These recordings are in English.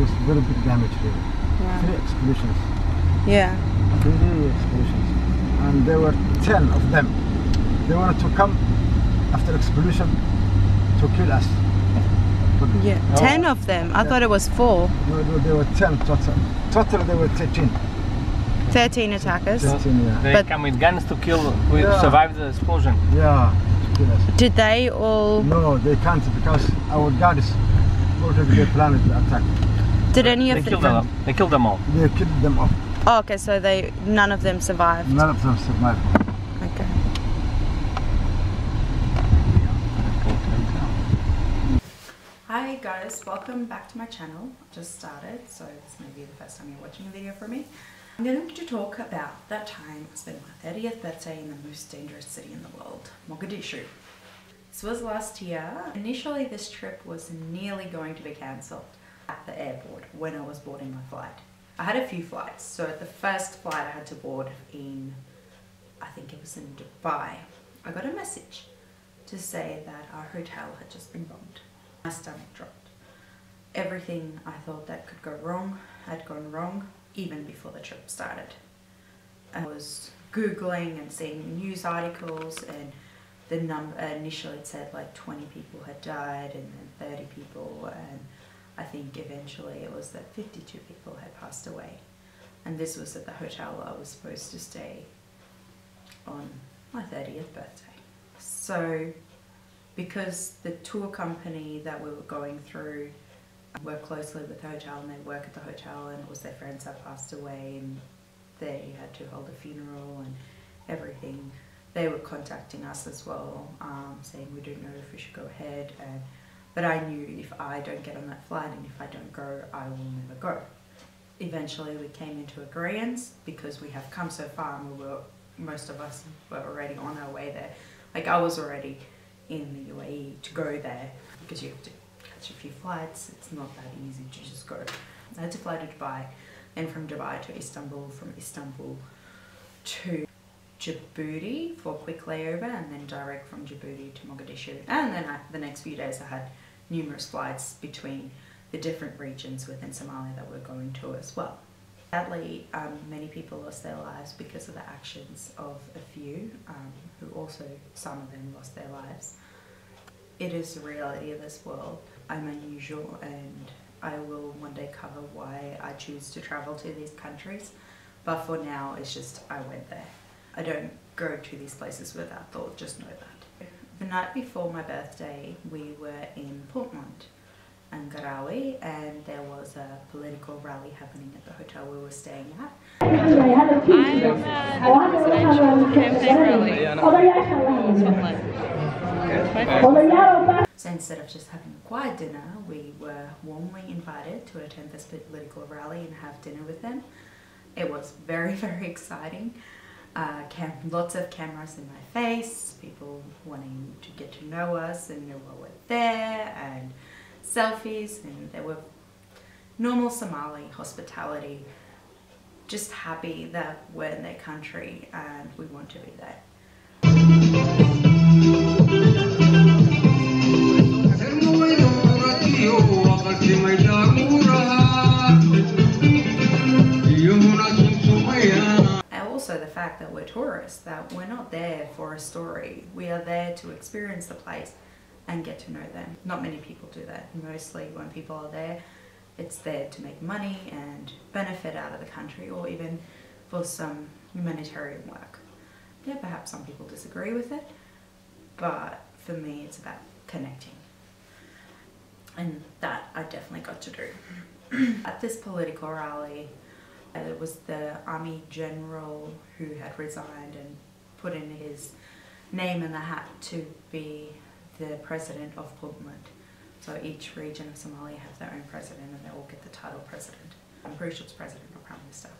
There's very big damage here. Wow. 3 explosions. Yeah. 3 explosions. And there were 10 of them. They wanted to come after explosion to kill us. But Yeah. 10 of them? I thought it was 4. no, there were 10 total. Total there were 13. 13 attackers. 13, yeah. They come with guns to kill, we Yeah. survived the explosion. Yeah, to kill us. Did they all... No, they can't because our guards already they planned the attack. Did any They of killed them... them. They killed them all. They killed them off. Oh, okay, so none of them survived. None of them survived. Okay. Hi guys, welcome back to my channel. Just started, so this may be the first time you're watching a video from me. I'm going to talk about that time I spent my 30th birthday in the most dangerous city in the world, Mogadishu. This was last year. Initially this trip was nearly going to be cancelled at the airport when I was boarding my flight. I had a few flights, so the first flight I had to board in, I think it was in Dubai, I got a message to say that our hotel had just been bombed. My stomach dropped. Everything I thought that could go wrong had gone wrong even before the trip started. I was Googling and seeing news articles, and the number initially it said like 20 people had died and then 30 people, and I think eventually it was that 52 people had passed away. And this was at the hotel I was supposed to stay on my 30th birthday. So because the tour company that we were going through worked closely with the hotel, and they work at the hotel, and it was their friends that passed away and they had to hold a funeral and everything, they were contacting us as well, saying we don't know if we should go ahead, but I knew if I don't get on that flight and if I don't go, I will never go. Eventually we came into agreement because we have come so far, and most of us were already on our way there. Like I was already in the UAE to go there because you have to catch a few flights. It's not that easy to just go. I had to fly to Dubai, and from Dubai to Istanbul, from Istanbul to Djibouti for a quick layover, and then direct from Djibouti to Mogadishu. And then the next few days I had numerous flights between the different regions within Somalia that we're going to as well. Sadly, many people lost their lives because of the actions of a few, who also, some of them lost their lives. It is the reality of this world. I'm unusual, and I will one day cover why I choose to travel to these countries. But for now, it's just I went there. I don't go to these places without thought, just know that. The night before my birthday, we were in Kismayo and Garowe, and there was a political rally happening at the hotel we were staying at. I'm at a presidential campaign rally in Scotland. So instead of just having a quiet dinner, we were warmly invited to attend this political rally and have dinner with them. It was very, very exciting. Lots of cameras in my face, people wanting to get to know us and know why we're there, and selfies, and there were normal Somali hospitality, just happy that we're in their country and we want to be there. And also the fact that we're tourists, that we're not there for a story, we are there to experience the place and get to know them. Not many people do that. Mostly when people are there, it's there to make money and benefit out of the country, or even for some humanitarian work. Yeah, perhaps some people disagree with it, but for me it's about connecting. And that I definitely got to do. At this political rally, it was the army general who had resigned and put in his name in the hat to be the president of Puntland. So each region of Somalia has their own president, and they all get the title president. I'm pretty sure it's president or prime minister.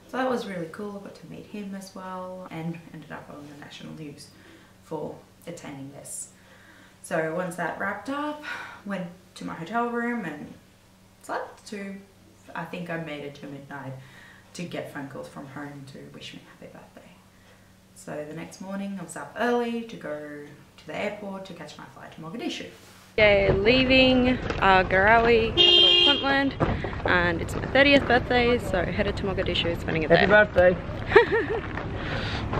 So that was really cool. I got to meet him as well, and ended up on the national news for attending this. So once that wrapped up, went to my hotel room and slept to, I think I made it to midnight to get phone calls from home to wish me happy birthday. So the next morning I was up early to go to the airport to catch my flight to Mogadishu. Yeah, leaving Garowe, capital Puntland, and it's my 30th birthday, so headed to Mogadishu, spending it there. Happy birthday!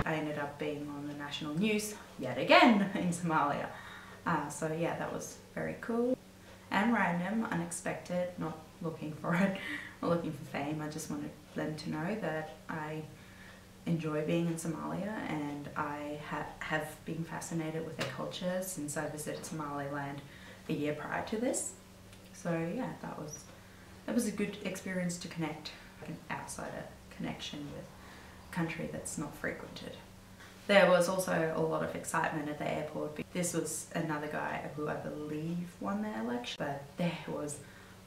I ended up being on the national news yet again in Somalia. So yeah, that was very cool and random, unexpected, not looking for it or looking for fame. I just wanted them to know that I enjoy being in Somalia, and I have been fascinated with their culture since I visited Somaliland a year prior to this. So yeah, that was a good experience to connect, an outsider connection with a country that's not frequented. There was also a lot of excitement at the airport. This was another guy who I believe won the election, but there was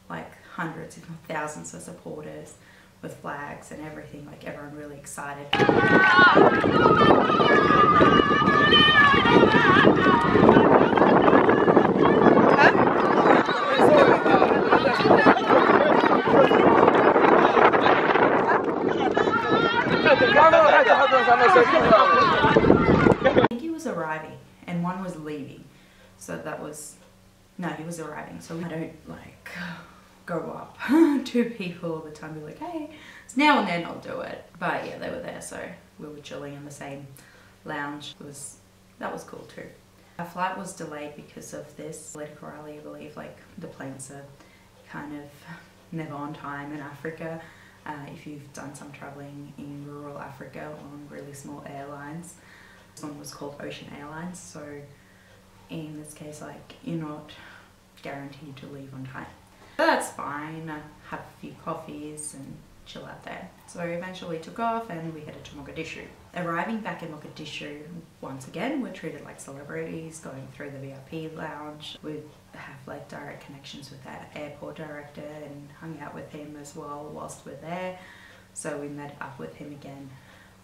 like hundreds, if not thousands of supporters with flags and everything, like everyone really excited. I think he was arriving and one was leaving, so that was, no, he was arriving, so I don't like go up to people all the time, be like, hey, so now and then I'll do it. But yeah, they were there, so we were chilling in the same lounge. That was cool too. Our flight was delayed because of this political rally. I believe like the planes are kind of never on time in Africa. If you've done some traveling in rural Africa on really small airlines. This one was called Ocean Airlines, so in this case, like, you're not guaranteed to leave on time. But that's fine, have a few coffees and chill out there. So eventually took off and we headed to Mogadishu. Arriving back in Mogadishu, once again, we're treated like celebrities, going through the VIP lounge. We have like direct connections with our airport director and hung out with him as well whilst we're there. So we met up with him again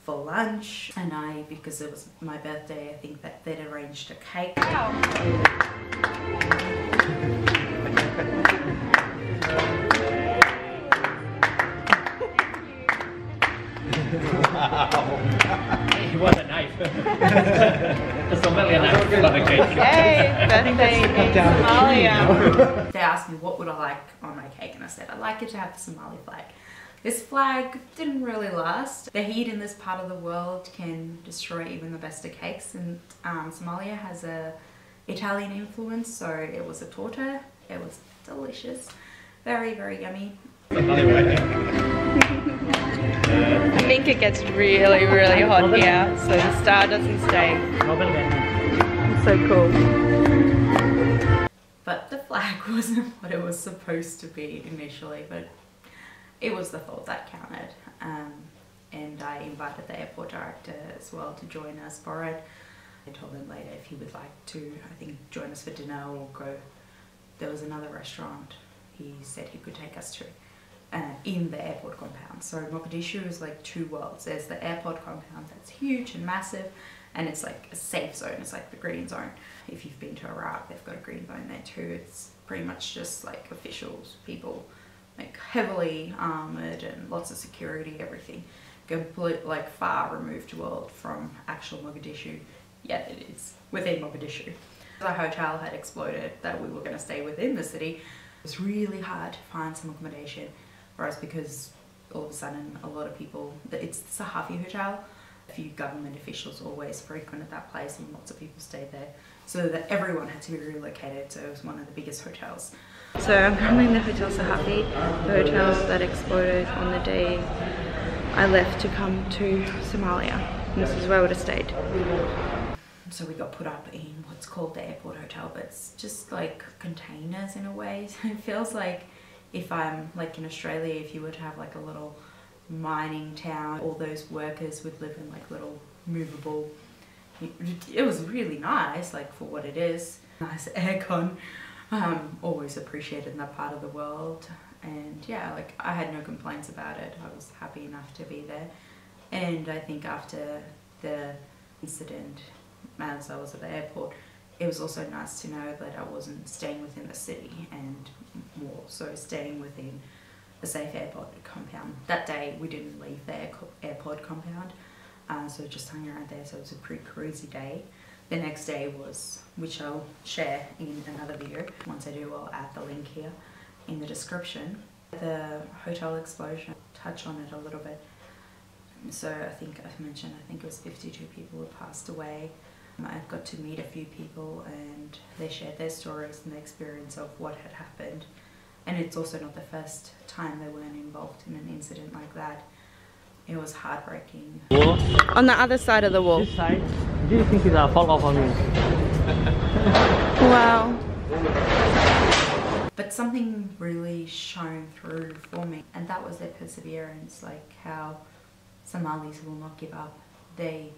for lunch, and because it was my birthday, I think that they'd arranged a cake. He was a knife. The Somalian knife, not a cake. Yay, birthday in Somalia. They asked me what would I like on my cake, and I said I'd like it to have the Somali flag. This flag didn't really last. The heat in this part of the world can destroy even the best of cakes, and Somalia has a Italian influence, so it was a torta. It was delicious, very, very yummy. I think it gets really, really hot here, so the star doesn't stay. It's so cool. But the flag wasn't what it was supposed to be initially, but it was the thought that counted. And I invited the airport director as well to join us for it. I told him later if he would like to, I think, join us for dinner or go. There was another restaurant he said he could take us to in the airport compound. So Mogadishu is like two worlds. There's the airport compound that's huge and massive, and it's like a safe zone. It's like the green zone. If you've been to Iraq, they've got a green zone there too. It's pretty much just like officials, people, like heavily armored and lots of security, everything. Complete, like far removed world from actual Mogadishu, yet it is within Mogadishu. The hotel had exploded that we were going to stay within the city. It was really hard to find some accommodation for us because all of a sudden a lot of people, it's the Sahafi Hotel. A few government officials always frequented that place and lots of people stayed there. So that everyone had to be relocated, so it was one of the biggest hotels. So I'm currently in the Hotel Sahafi, the hotel that exploded on the day I left to come to Somalia. And this is where I would have stayed. So we got put up in what's called the airport hotel, but it's just like containers in a way. So it feels like if I'm like in Australia, if you were to have like a little mining town, all those workers would live in like little movable. It was really nice, like for what it is. Nice aircon. Always appreciated in that part of the world. And yeah, like I had no complaints about it. I was happy enough to be there. And I think after the incident, as I was at the airport, it was also nice to know that I wasn't staying within the city and more so staying within a safe airport compound. That day we didn't leave the airport compound, so just hung around there, so it was a pretty cruisy day. The next day was, which I'll share in another video. Once I do, I'll add the link here in the description. The hotel explosion, touch on it a little bit. So I think I mentioned, I think it was 52 people who passed away. I got to meet a few people and they shared their stories and their experience of what had happened. And it's also not the first time they weren't involved in an incident like that. It was heartbreaking. On the other side of the wall. This side, do you think it's a fall off on me? Wow. But something really shone through for me, and that was their perseverance, like how Somalis will not give up. They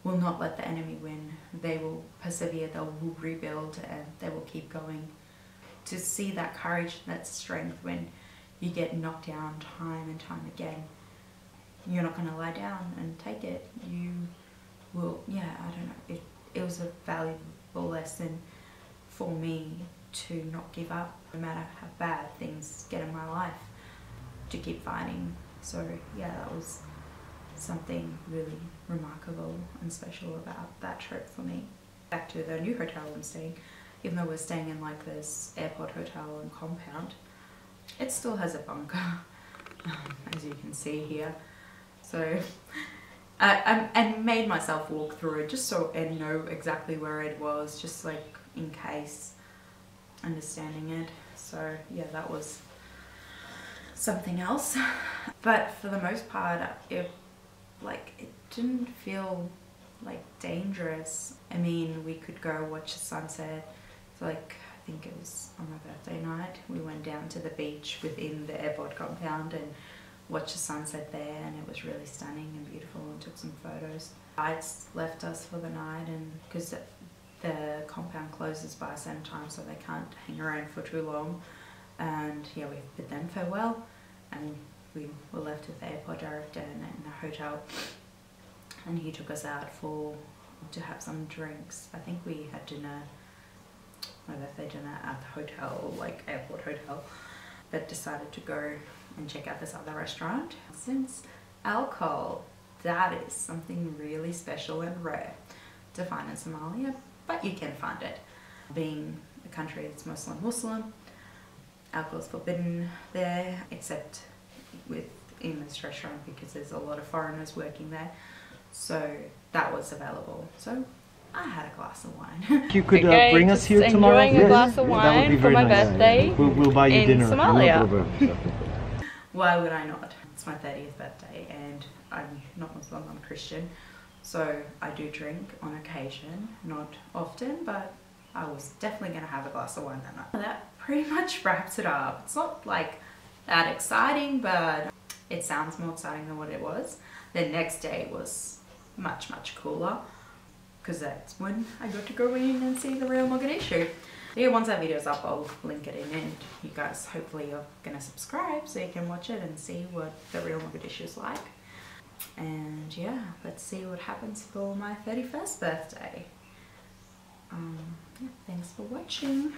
will not let the enemy win. They will persevere, they will rebuild, and they will keep going. To see that courage, that strength when you get knocked down time and time again, you're not going to lie down and take it. You will, yeah, I don't know. It was a valuable lesson for me to not give up, no matter how bad things get in my life, to keep fighting. So yeah, that was something really remarkable and special about that trip for me. Back to the new hotel I'm staying, even though we're staying in like this airport hotel and compound, it still has a bunker, as you can see here. So I made myself walk through it just so and know exactly where it was, just like in case, understanding it. So yeah, that was something else. But for the most part, it didn't feel like dangerous. I mean, we could go watch the sunset. So like, I think it was on my birthday night, we went down to the beach within the airport compound and watched the sunset there, and it was really stunning and beautiful, and took some photos. Guides left us for the night, and because the compound closes by a certain time, so they can't hang around for too long. And yeah, we bid them farewell, and we were left with the airport director and the hotel, and he took us out to have some drinks. I think we had dinner, my birthday dinner at the hotel, like airport hotel, but decided to go and check out this other restaurant. Since alcohol, that is something really special and rare to find in Somalia, but you can find it. Being a country that's Muslim, alcohol is forbidden there, except in this restaurant because there's a lot of foreigners working there. So that was available. So I had a glass of wine. You could bring us here tomorrow. Enjoying a glass of wine for my birthday. We'll buy you in dinner. Somalia. Why would I not? It's my 30th birthday and I'm not Muslim, I'm Christian. So I do drink on occasion, not often, but I was definitely going to have a glass of wine that night. That pretty much wraps it up. It's not like that exciting, but it sounds more exciting than what it was. The next day was much, much cooler, because that's when I got to go in and see the real Mogadishu. Yeah, once that video's up, I'll link it in, and you guys hopefully are gonna subscribe so you can watch it and see what the real Mogadishu is like. And yeah, let's see what happens for my 31st birthday. Yeah, thanks for watching.